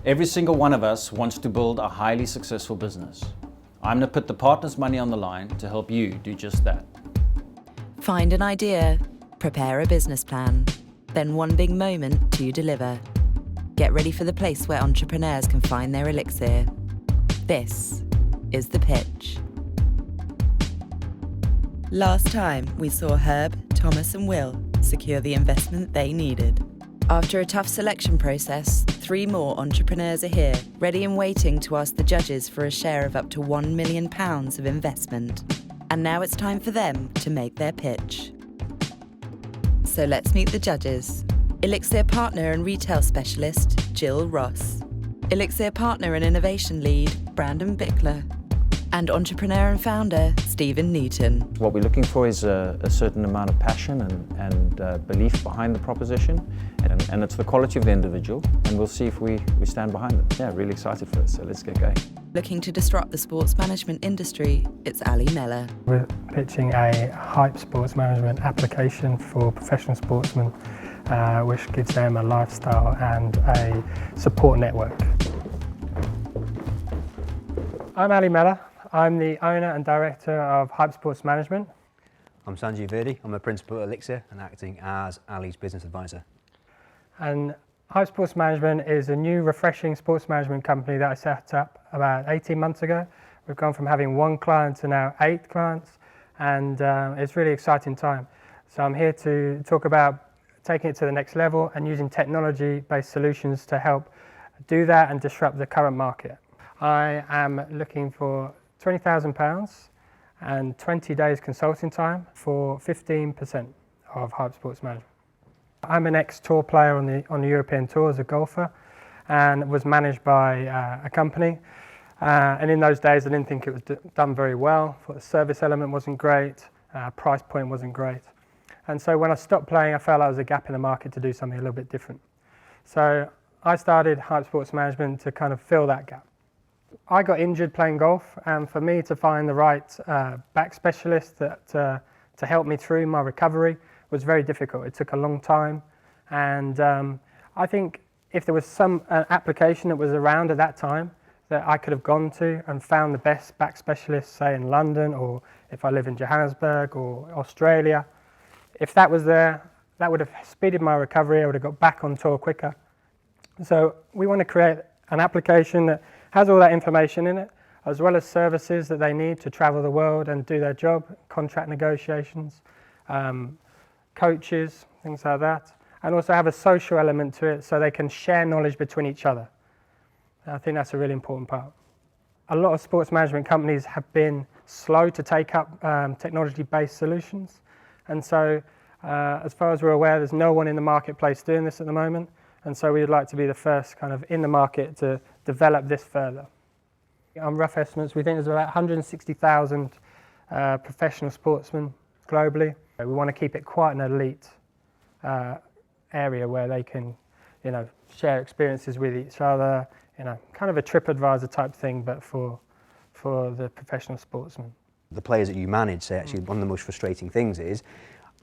Every single one of us wants to build a highly successful business. I'm going to put the partner's money on the line to help you do just that. Find an idea, prepare a business plan, then one big moment to deliver. Get ready for the place where entrepreneurs can find their elixir. This is The Pitch. Last time, we saw Herb, Thomas and Will secure the investment they needed. After a tough selection process, 3 more entrepreneurs are here, ready and waiting to ask the judges for a share of up to £1 million of investment. And now it's time for them to make their pitch. So let's meet the judges. Elixirr partner and retail specialist, Jill Ross. Elixirr partner and innovation lead, Brandon Bickler. And entrepreneur and founder, Stephen Newton. What we're looking for is a certain amount of passion and belief behind the proposition, and it's the quality of the individual, and we'll see if we stand behind them. Yeah, really excited for it, so let's get going. Looking to disrupt the sports management industry, it's Ally Mellor. We're pitching a hype sports management application for professional sportsmen, which gives them a lifestyle and a support network. I'm Ally Mellor. I'm the owner and director of Hype Sports Management. I'm Sanjeev Verdi. I'm a principal at Elixirr and acting as Ally's business advisor. And Hype Sports Management is a new, refreshing sports management company that I set up about 18 months ago. We've gone from having 1 client to now 8 clients, and it's a really exciting time. So I'm here to talk about taking it to the next level and using technology-based solutions to help do that and disrupt the current market. I am looking for £20,000 and 20 days consulting time for 15% of Hype Sports Management. I'm an ex-tour player on the European Tour as a golfer, and was managed by a company. And in those days, I didn't think it was done very well. Thought the service element wasn't great, price point wasn't great. And so when I stopped playing, I felt like there was a gap in the market to do something a little bit different. So I started Hype Sports Management to kind of fill that gap. I got injured playing golf, and for me to find the right back specialist to help me through my recovery was very difficult. It took a long time, and I think if there was some application that was around at that time that I could have gone to and found the best back specialist, say in London, or if I live in Johannesburg or Australia, if that was there, that would have speeded my recovery. I would have got back on tour quicker. So we want to create an application that has all that information in it, as well as services that they need to travel the world and do their job, contract negotiations, coaches, things like that, and also have a social element to it so they can share knowledge between each other. And I think that's a really important part. A lot of sports management companies have been slow to take up technology-based solutions, and so as far as we're aware, there's no one in the marketplace doing this at the moment. And so we would like to be the first kind of in the market to develop this further. On rough estimates, we think there's about 160,000 professional sportsmen globally. We want to keep it quite an elite area where they can, share experiences with each other, kind of a TripAdvisor type thing, but for the professional sportsmen. The players that you manage say actually one of the most frustrating things is,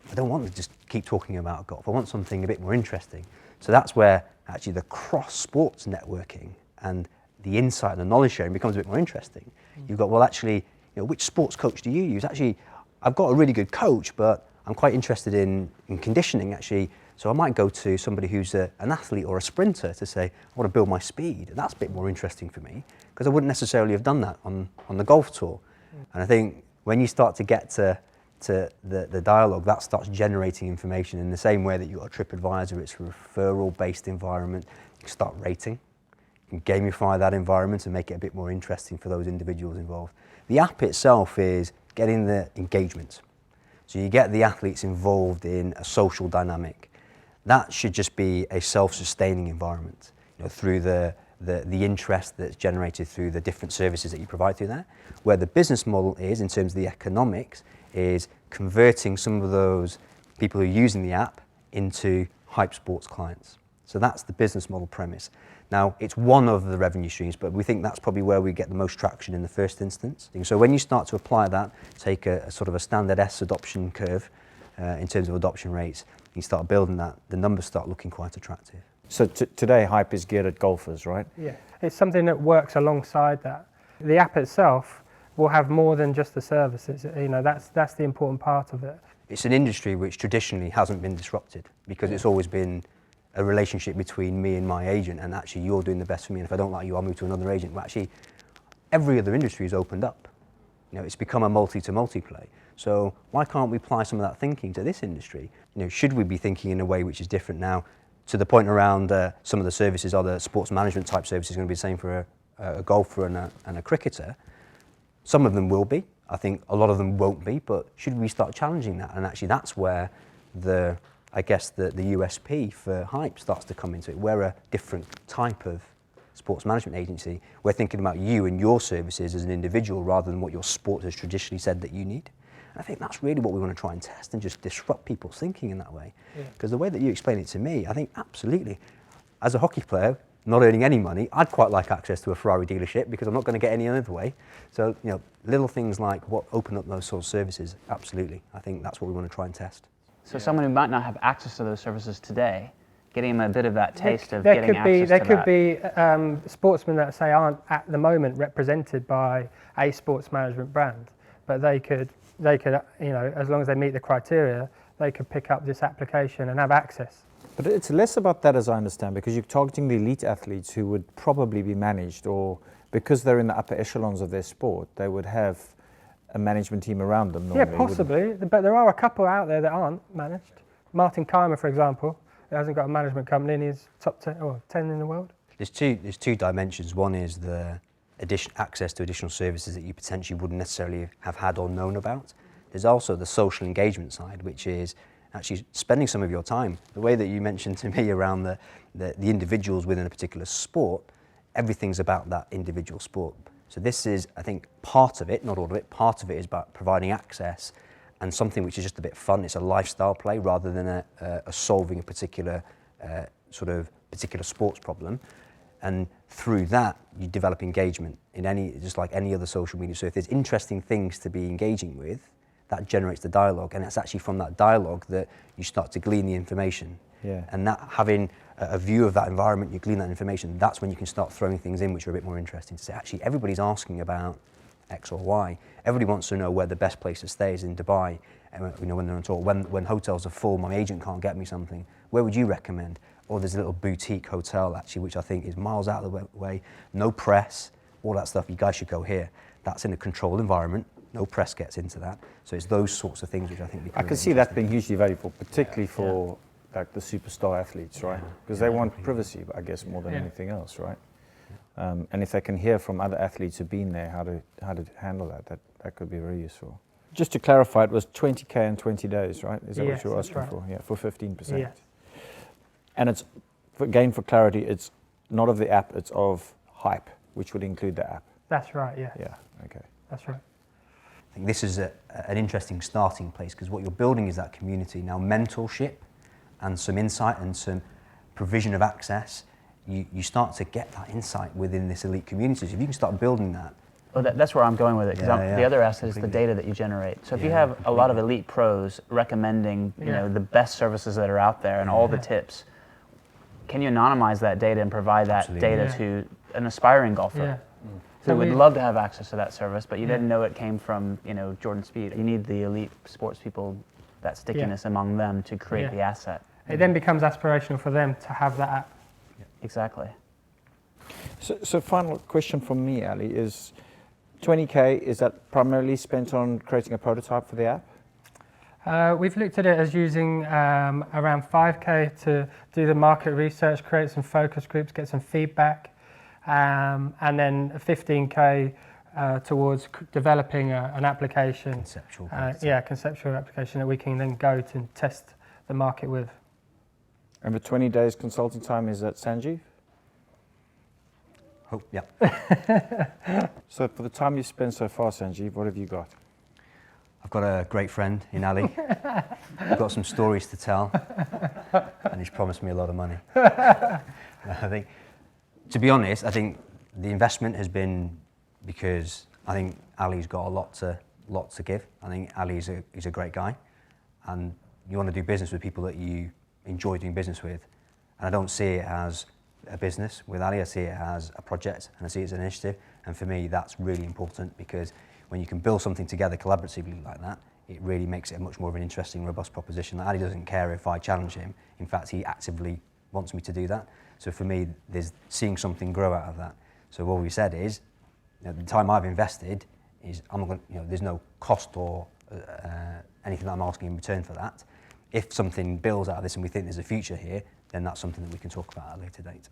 I don't want to just keep talking about golf. I want something a bit more interesting. So that's where actually the cross-sports networking and the insight and the knowledge sharing becomes a bit more interesting. You've got, well, actually, which sports coach do you use? Actually, I've got a really good coach, but I'm quite interested in conditioning, actually. So I might go to somebody who's an athlete or a sprinter to say, I want to build my speed. And that's a bit more interesting for me, because I wouldn't necessarily have done that on the golf tour. And I think when you start to get to the dialogue, that starts generating information in the same way that you've got a TripAdvisor. It's a referral-based environment. You can start rating, you can gamify that environment and make it a bit more interesting for those individuals involved. The app itself is getting the engagement. So you get the athletes involved in a social dynamic. That should just be a self-sustaining environment, through the interest that's generated through the different services that you provide through there. Where the business model is, in terms of the economics, is converting some of those people who are using the app into Hype Sports clients. So that's the business model premise. Now, it's one of the revenue streams, but we think that's probably where we get the most traction in the first instance. So when you start to apply that, take a sort of a standard S adoption curve in terms of adoption rates, you start building that, the numbers start looking quite attractive. So today, Hype is geared at golfers, right? Yeah, it's something that works alongside that. The app itself will have more than just the services. You know, that's the important part of it. It's an industry which traditionally hasn't been disrupted because it's always been a relationship between me and my agent, and actually you're doing the best for me, and if I don't like you, I'll move to another agent. But actually, every other industry has opened up. You know, it's become a multi play. So why can't we apply some of that thinking to this industry? You know, should we be thinking in a way which is different now? To the point around some of the services, are the sports management type services going to be the same for a golfer and a cricketer? Some of them will be. I think a lot of them won't be, but should we start challenging that? And actually that's where I guess the USP for Hype starts to come into it. We're a different type of sports management agency. We're thinking about you and your services as an individual rather than what your sport has traditionally said that you need. And I think that's really what we want to try and test and just disrupt people's thinking in that way. Because the way that you explain it to me, I think absolutely, as a hockey player, not earning any money, I'd quite like access to a Ferrari dealership because I'm not going to get any other way. So, you know, little things like what open up those sort of services, absolutely. I think that's what we want to try and test. So someone who might not have access to those services today, getting them a bit of that taste of getting access to that. There could be sportsmen that say aren't at the moment represented by a sports management brand, but they could, you know, as long as they meet the criteria, they could pick up this application and have access. But it's less about that, as I understand, because you're targeting the elite athletes who would probably be managed, or because they're in the upper echelons of their sport, they would have a management team around them normally. Yeah, possibly, but there are a couple out there that aren't managed. Martin Keimer, for example, who hasn't got a management company and he's top 10, or 10 in the world. There's two dimensions. One is the access to additional services that you potentially wouldn't necessarily have had or known about. There's also the social engagement side, which is actually spending some of your time. The way that you mentioned to me around the individuals within a particular sport, everything's about that individual sport. So this is, I think, part of it, not all of it, part of it is about providing access and something which is just a bit fun. It's a lifestyle play rather than a solving a particular particular sports problem. And through that, you develop engagement in just like any other social media. So if there's interesting things to be engaging with, that generates the dialogue, and it's actually from that dialogue that you start to glean the information. Yeah. And that having a view of that environment, you glean that information, that's when you can start throwing things in which are a bit more interesting to say, actually, everybody's asking about X or Y. Everybody wants to know where the best place to stay is in Dubai. And, you know, when they're on tour, when hotels are full, my agent can't get me something, where would you recommend? Or there's a little boutique hotel, actually, which I think is miles out of the way, no press, all that stuff, you guys should go here. That's in a controlled environment. No press gets into that. So it's those sorts of things which I think become I can see that being hugely valuable, particularly for like the superstar athletes, right? Because they want privacy, I guess, more than anything else, right? And if they can hear from other athletes who've been there how to handle that could be very useful. Just to clarify, it was 20K in 20 days, right? Is that what you're asking for? Yeah, for 15%. Yes. And it's, again, for clarity, it's not of the app, it's of Hype, which would include the app. That's right, yeah. Yeah, okay. That's right. I think this is an interesting starting place because what you're building is that community. Now, mentorship and some insight and some provision of access, you start to get that insight within this elite community. So if you can start building that. Well, that's where I'm going with it, because the other asset is the data that you generate. So if you have a lot of elite pros recommending you know, the best services that are out there and all the tips, can you anonymize that data and provide that data to an aspiring golfer? Who would love to have access to that service, but you didn't know it came from, you know, Jordan Spieth. You need the elite sports people, that stickiness among them to create the asset. It then becomes aspirational for them to have that app. Exactly. So final question from me, Ali, is 20K, is that primarily spent on creating a prototype for the app? We've looked at it as using around 5K to do the market research, create some focus groups, get some feedback. And then 15K towards developing an application. Conceptual. Conceptual application that we can then go to test the market with. And the 20 days consulting time, is that Sanjeev? Oh, yeah. So for the time you've spent so far, Sanjeev, what have you got? I've got a great friend in Ally. I've got some stories to tell, and he's promised me a lot of money. I think, to be honest, I think the investment has been because I think Ally's got a lot to give. I think Ally is a great guy, and you want to do business with people that you enjoy doing business with. And I don't see it as a business with Ally, I see it as a project and I see it as an initiative. And for me, that's really important because when you can build something together collaboratively like that, it really makes it a much more of an interesting, robust proposition. Ally doesn't care if I challenge him. In fact, he actively wants me to do that. So for me, there's seeing something grow out of that. So what we said is, the time I've invested is, I'm not going, there's no cost or anything that I'm asking in return for that. If something builds out of this and we think there's a future here, then that's something that we can talk about at a later date.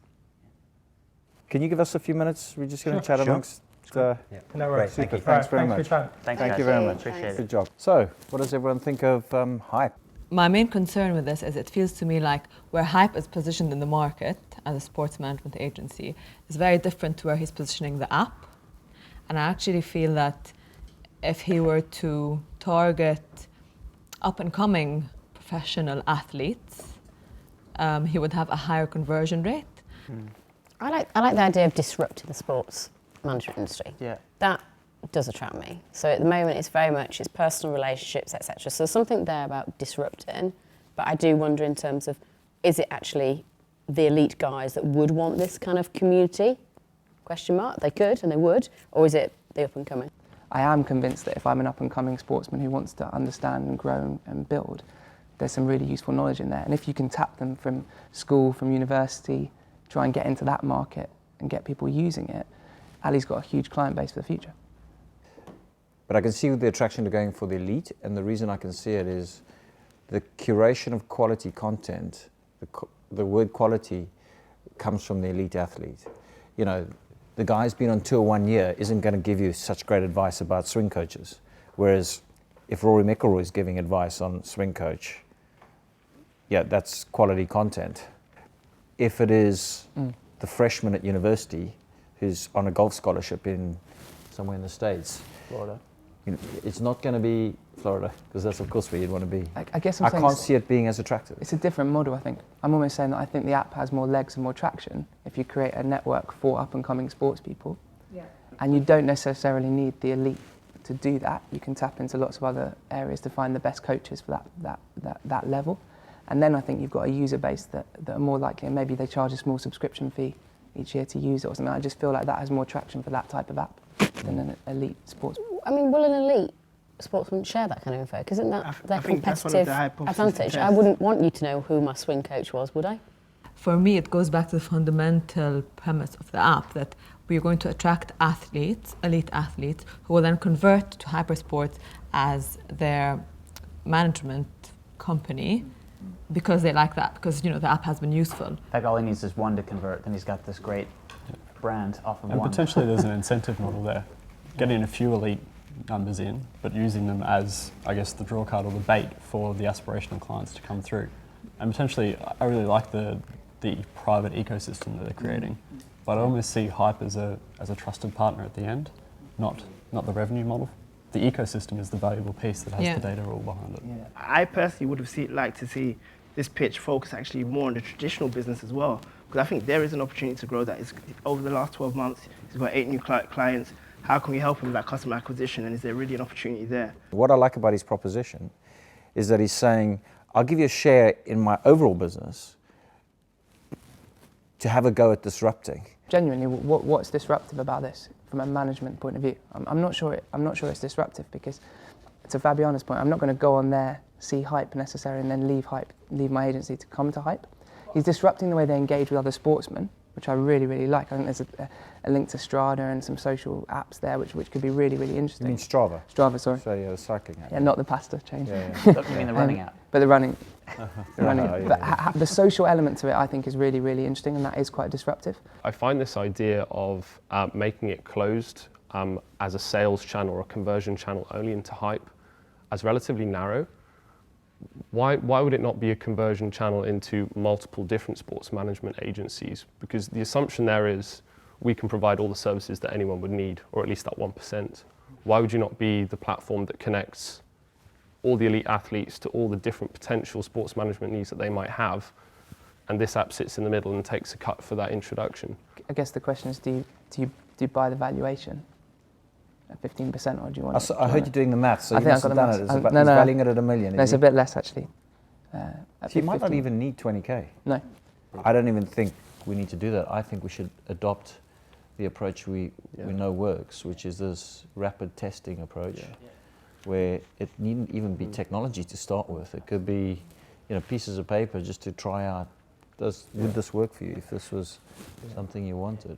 Can you give us a few minutes? We're just going to chat amongst. No worries. Super. Thanks very much. Thank you very much. Appreciate it. Good job. So, what does everyone think of hype? My main concern with this is it feels to me like where hype is positioned in the market as a sports management agency is very different to where he's positioning the app. And I actually feel that if he were to target up-and-coming professional athletes, he would have a higher conversion rate. I like the idea of disrupting the sports management industry. Yeah. That does attract me. So at the moment it's very much it's personal relationships, etc. So there's something there about disrupting, but I do wonder in terms of, is it actually the elite guys that would want this kind of community? Question mark. They could and they would, or is it the up and coming? I am convinced that if I'm an up and coming sportsman who wants to understand and grow and build, there's some really useful knowledge in there. And if you can tap them from school, from university, try and get into that market and get people using it, Ally's got a huge client base for the future. But I can see the attraction to going for the elite, and the reason I can see it is the curation of quality content. The word quality comes from the elite athlete. The guy who's been on tour 1 year isn't going to give you such great advice about swing coaches. Whereas if Rory McIlroy is giving advice on swing coach, that's quality content. If it is the freshman at university who's on a golf scholarship in somewhere in the States, Florida. It's not going to be Florida, because that's of course where you'd want to be. I guess I can't see it being as attractive. It's a different model, I think. I'm almost saying that I think the app has more legs and more traction if you create a network for up-and-coming sports people. Yeah. And you don't necessarily need the elite to do that. You can tap into lots of other areas to find the best coaches for that level. And then I think you've got a user base that are more likely, and maybe they charge a small subscription fee each year to use it or something. I just feel like that has more traction for that type of app than an elite sports. I mean, will an elite sportsman share that kind of info? Because isn't that their competitive advantage? I wouldn't want you to know who my swing coach was, would I? For me, it goes back to the fundamental premise of the app that we're going to attract athletes, elite athletes, who will then convert to Hypersports as their management company because they like that, because the app has been useful. In fact, all he needs is one to convert, then he's got this great brand off of one. And potentially there's an incentive model there. Getting a few elite numbers in, but using them as, I guess, the draw card or the bait for the aspirational clients to come through. And potentially, I really like the private ecosystem that they're creating, but I almost see hype as a trusted partner at the end, not the revenue model. The ecosystem is the valuable piece that has the data all behind it. Yeah. I personally would have liked to see this pitch focus actually more on the traditional business as well, because I think there is an opportunity to grow that. Over the last 12 months, he's got 8 new clients. How can we help him with that customer acquisition, and is there really an opportunity there? What I like about his proposition is that he's saying, I'll give you a share in my overall business to have a go at disrupting. Genuinely, what's disruptive about this from a management point of view? I'm not sure it's disruptive, because to Fabiana's point, I'm not going to go on there, see hype necessarily, and then leave my agency to come to hype. He's disrupting the way they engage with other sportsmen, which I really, really like. I think there's a link to Strava and some social apps there, which could be really, really interesting. You mean Strava? Strava, sorry. So the cycling app. Yeah, not the pasta chain. You mean the running app? But the running. But the social element to it, I think, is really, really interesting, and that is quite disruptive. I find this idea of making it closed as a sales channel or a conversion channel only into hype as relatively narrow. Why would it not be a conversion channel into multiple different sports management agencies? Because the assumption there is we can provide all the services that anyone would need, or at least that 1%. Why would you not be the platform that connects all the elite athletes to all the different potential sports management needs that they might have, and this app sits in the middle and takes a cut for that introduction? I guess the question is, do you buy the valuation at 15%, or do you want? I heard you doing the maths, so I you think must have done it. It's no, valuing it at $1 million. No, it's a bit less actually. So you might not even need 20k. No. I don't even think we need to do that. I think we should adopt the approach we know works, which is this rapid testing approach, where it needn't even be technology to start with. It could be, pieces of paper just to try out, would this work for you if this was something you wanted?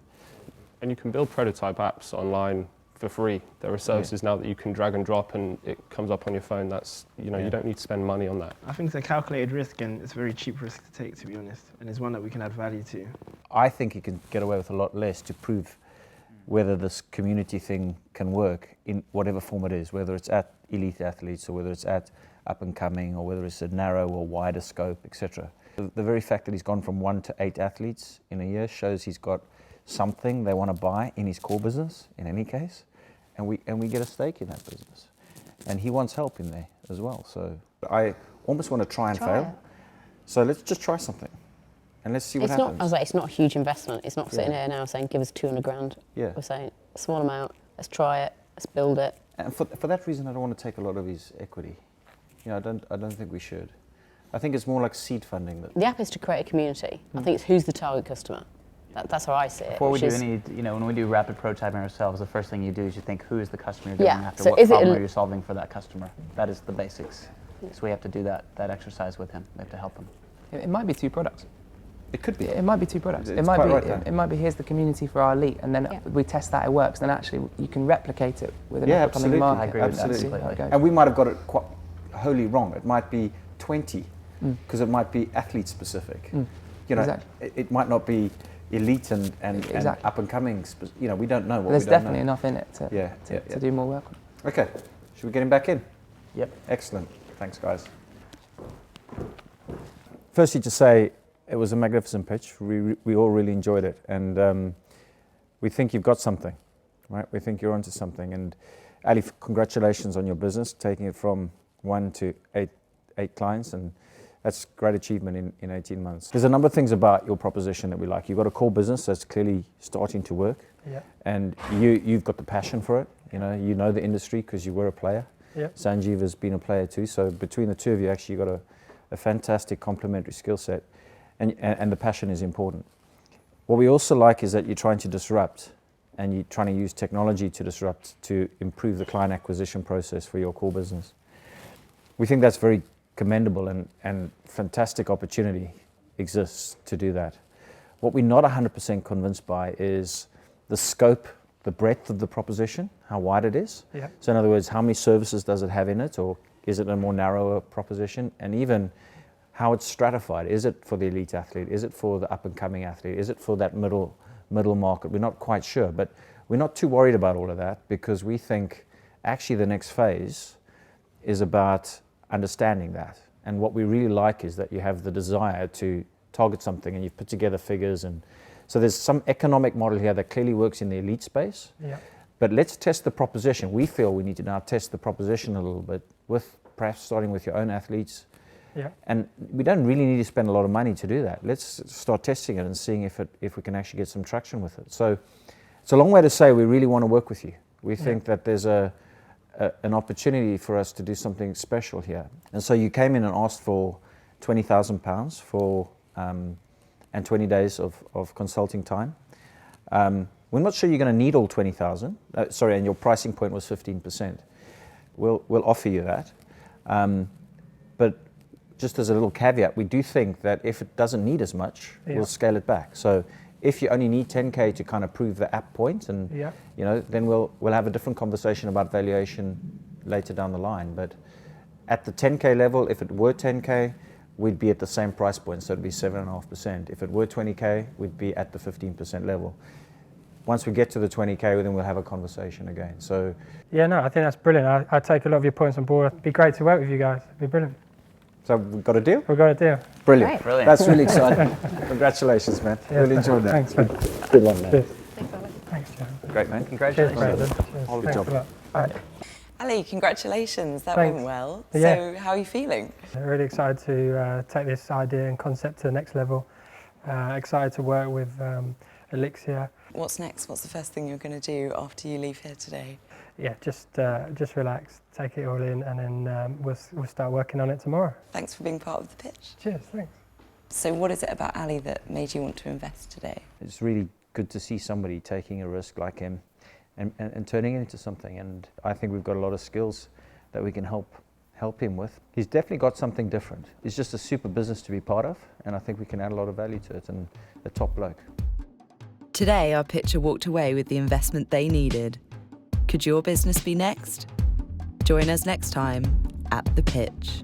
And you can build prototype apps online for free. There are services now that you can drag and drop and it comes up on your phone. That's, you don't need to spend money on that. I think it's a calculated risk, and it's a very cheap risk to take, to be honest, and it's one that we can add value to. I think you can get away with a lot less to prove whether this community thing can work in whatever form it is, whether it's at elite athletes or whether it's at up and coming or whether it's a narrow or wider scope, etc. The very fact that he's gone from 1 to 8 athletes in a year shows he's got something they want to buy in his core business, in any case, and we get a stake in that business. And he wants help in there as well. So I almost want to try and fail. So let's just try something. And let's see what happens. I was like, it's not a huge investment. It's not sitting here now saying, give us 200 grand. Yeah. We're saying, a small amount, let's try it, let's build it. And for that reason, I don't want to take a lot of his equity. I don't think we should. I think it's more like seed funding. The app is to create a community. I think it's who's the target customer. That's how I see it. Before we do when we do rapid prototyping ourselves, the first thing you do is you think, who is the customer you're going after? So what problem are you solving for that customer? That is the basics. So we have to do that exercise with him. We have to help him. It might be 2 products. It could be. It might be 2 products. It's it might quite be. right, it might be. Here's the community for our elite, and then we test that it works. Then actually you can replicate it with another coming market. I agree with that completely. And we might have got it quite wholly wrong. It might be 20 because it might be athlete specific. Exactly. It might not be elite and up and coming. We don't know what. There's definitely enough in it to do more work on. Okay, should we get him back in? Yep. Excellent. Thanks, guys. Firstly, to say it was a magnificent pitch. We all really enjoyed it, and we think you've got something, right? We think you're onto something. And Ali, congratulations on your business, taking it from 1 to 8 clients, and that's great achievement in 18 months. There's a number of things about your proposition that we like. You've got a core business that's clearly starting to work, and you've got the passion for it. You know the industry because you were a player. Sanjeev has been a player too. So between the two of you, actually, you've got a fantastic complementary skill set. And the passion is important. What we also like is that you're trying to disrupt, and you're trying to use technology to disrupt to improve the client acquisition process for your core business. We think that's very commendable, and fantastic opportunity exists to do that. What we're not 100% convinced by is the scope, the breadth of the proposition, how wide it is. So in other words, how many services does it have in it, or is it a more narrower proposition? And even how it's stratified. Is it for the elite athlete? Is it for the up-and-coming athlete? Is it for that middle market? We're not quite sure, but we're not too worried about all of that because we think actually the next phase is about understanding that. And what we really like is that you have the desire to target something and you've put together figures. And so there's some economic model here that clearly works in the elite space. But let's test the proposition. We feel we need to now test the proposition a little bit with perhaps starting with your own athletes. And we don't really need to spend a lot of money to do that. Let's start testing it and seeing if we can actually get some traction with it. So it's a long way to say we really want to work with you. We think that there's an opportunity for us to do something special here. And so you came in and asked for £20,000 for and 20 days of consulting time. We're not sure you're going to need all 20,000. And your pricing point was 15%. We'll offer you that. But just as a little caveat, we do think that if it doesn't need as much, we'll scale it back. So if you only need 10K to kind of prove the app point, and then we'll have a different conversation about valuation later down the line. But at the 10K level, if it were 10K, we'd be at the same price point, so it'd be 7.5%. If it were 20K, we'd be at the 15% level. Once we get to the 20K, then we'll have a conversation again. So I think that's brilliant. I take a lot of your points on board. It'd be great to work with you guys. It'd be brilliant. So we've got a deal? We've got a deal. Brilliant. Brilliant. That's really exciting. Congratulations, man. Really enjoyed that. Thanks, man. Good one, man. Thanks, John. Great, man. Congratulations. Good job. Ali, congratulations. That Thanks. went well. Yeah. So how are you feeling? Really excited to take this idea and concept to the next level. Excited to work with Elixirr. What's next? What's the first thing you're going to do after you leave here today? Just relax, take it all in, and then we'll start working on it tomorrow. Thanks for being part of the pitch. Cheers, thanks. So what is it about Ally that made you want to invest today? It's really good to see somebody taking a risk like him and turning it into something. And I think we've got a lot of skills that we can help him with. He's definitely got something different. It's just a super business to be part of, and I think we can add a lot of value to it, and a top bloke. Today, our pitcher walked away with the investment they needed. Could your business be next? Join us next time at The Pitch.